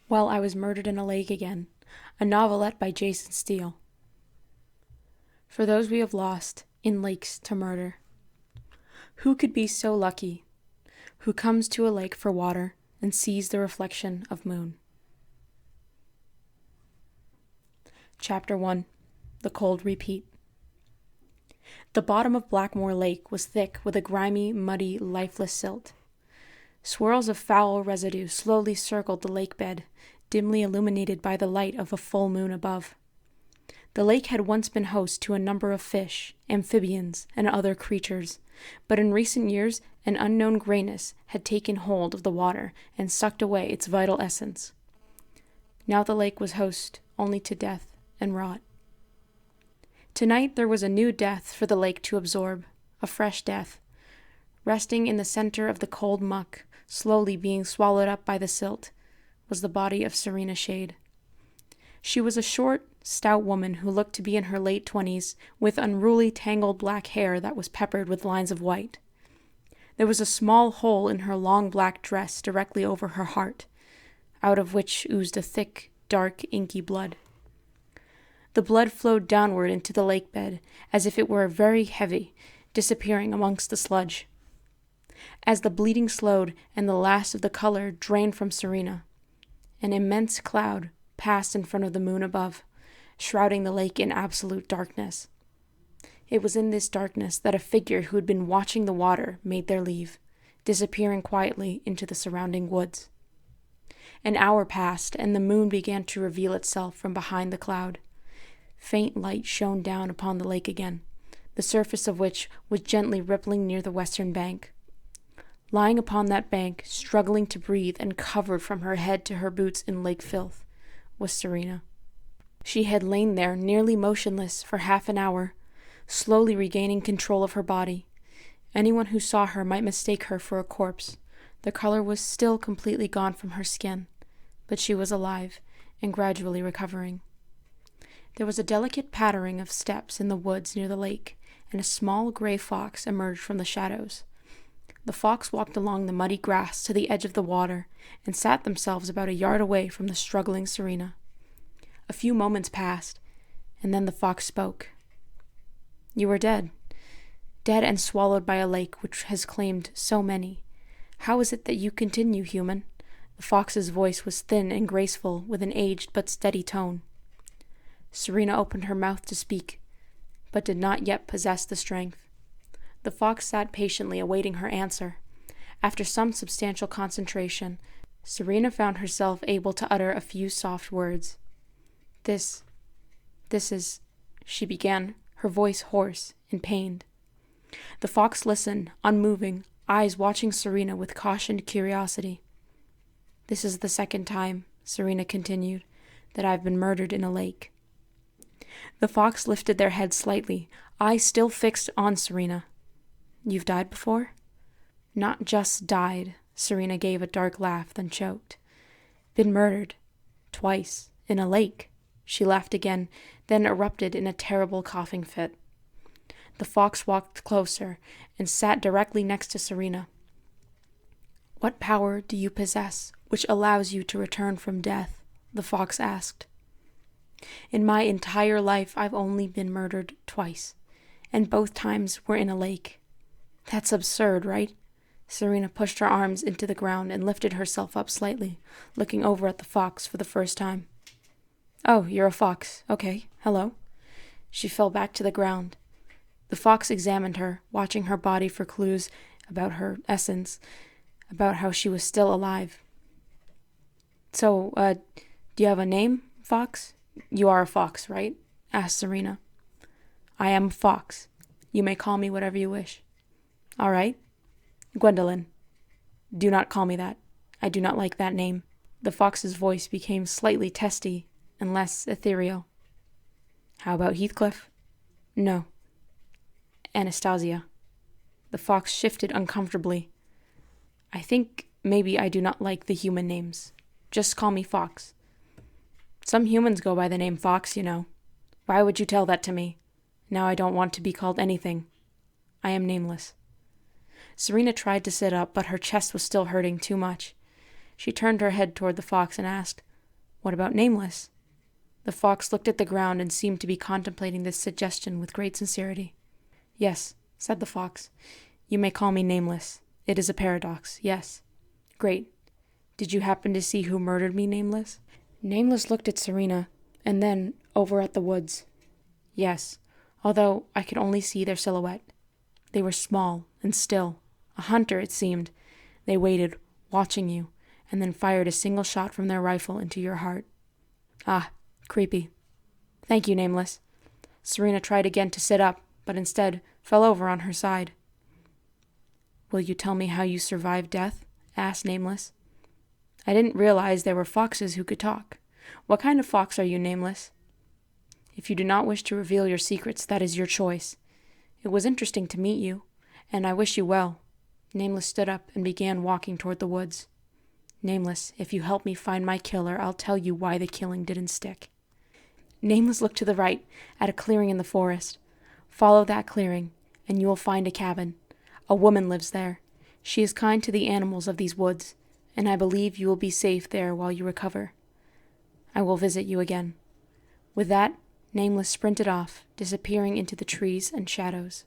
Well, I was murdered in a lake again. A novelette by Jason Steele. For those we have lost, in lakes to murder. Who could be so lucky? Who comes to a lake for water and sees the reflection of moon? Chapter 1. The Cold Repeat. The bottom of Blackmore Lake was thick with a grimy, muddy, lifeless silt. Swirls of foul residue slowly circled the lake bed, dimly illuminated by the light of a full moon above. The lake had once been host to a number of fish, amphibians, and other creatures, but in recent years an unknown grayness had taken hold of the water and sucked away its vital essence. Now the lake was host only to death and rot. Tonight there was a new death for the lake to absorb, a fresh death. Resting in the center of the cold muck, slowly being swallowed up by the silt, was the body of Serena Shade. She was a short, stout woman who looked to be in her late 20s, with unruly tangled black hair that was peppered with lines of white. There was a small hole in her long black dress directly over her heart, out of which oozed a thick, dark, inky blood. The blood flowed downward into the lake bed, as if it were very heavy, disappearing amongst the sludge. As the bleeding slowed and the last of the color drained from Serena, an immense cloud passed in front of the moon above, shrouding the lake in absolute darkness. It was in this darkness that a figure who had been watching the water made their leave, disappearing quietly into the surrounding woods. An hour passed, and the moon began to reveal itself from behind the cloud. Faint light shone down upon the lake again, the surface of which was gently rippling near the western bank. Lying upon that bank, struggling to breathe and covered from her head to her boots in lake filth, was Serena. She had lain there nearly motionless for half an hour, slowly regaining control of her body. Anyone who saw her might mistake her for a corpse. The color was still completely gone from her skin, but she was alive and gradually recovering. There was a delicate pattering of steps in the woods near the lake, and a small gray fox emerged from the shadows. The fox walked along the muddy grass to the edge of the water and sat themselves about a yard away from the struggling Serena. A few moments passed, and then the fox spoke. "You are dead. Dead and swallowed by a lake which has claimed so many. How is it that you continue, human?" The fox's voice was thin and graceful, with an aged but steady tone. Serena opened her mouth to speak, but did not yet possess the strength. The fox sat patiently awaiting her answer. After some substantial concentration, Serena found herself able to utter a few soft words. This is, she began, her voice hoarse and pained. The fox listened, unmoving, eyes watching Serena with cautioned curiosity. "This is the second time," Serena continued, "that I've been murdered in a lake." The fox lifted their head slightly, eyes still fixed on Serena. "You've died before?" "Not just died," Serena gave a dark laugh, then choked. "Been murdered. Twice. In a lake." She laughed again, then erupted in a terrible coughing fit. The fox walked closer and sat directly next to Serena. "What power do you possess which allows you to return from death?" the fox asked. "In my entire life I've only been murdered twice, and both times were in a lake." "That's absurd, right?" Serena pushed her arms into the ground and lifted herself up slightly, looking over at the fox for the first time. "Oh, you're a fox. Okay, hello." She fell back to the ground. The fox examined her, watching her body for clues about her essence, about how she was still alive. "So, do you have a name, fox? You are a fox, right?" asked Serena. "I am a fox. You may call me whatever you wish." "All right. Gwendolyn." "Do not call me that. I do not like that name." The fox's voice became slightly testy and less ethereal. "How about Heathcliff?" "No." "Anastasia." The fox shifted uncomfortably. "I think maybe I do not like the human names. Just call me Fox." "Some humans go by the name Fox, you know." "Why would you tell that to me? Now I don't want to be called anything. I am nameless." Serena tried to sit up, but her chest was still hurting too much. She turned her head toward the fox and asked, What about Nameless? The fox looked at the ground and seemed to be contemplating this suggestion with great sincerity. Yes, said the fox. You may call me Nameless. It is a paradox, yes. Great. Did you happen to see who murdered me, Nameless? Nameless looked at Serena, and then over at the woods. Yes, although I could only see their silhouette. They were small and still. A hunter, it seemed. They waited, watching you, and then fired a single shot from their rifle into your heart. Ah, creepy. Thank you, Nameless. Serena tried again to sit up, but instead fell over on her side. Will you tell me how you survived death? Asked Nameless. I didn't realize there were foxes who could talk. What kind of fox are you, Nameless? If you do not wish to reveal your secrets, that is your choice. It was interesting to meet you, and I wish you well. Nameless stood up and began walking toward the woods. Nameless, if you help me find my killer, I'll tell you why the killing didn't stick. Nameless looked to the right, at a clearing in the forest. Follow that clearing, and you will find a cabin. A woman lives there. She is kind to the animals of these woods, and I believe you will be safe there while you recover. I will visit you again. With that, Nameless sprinted off, disappearing into the trees and shadows.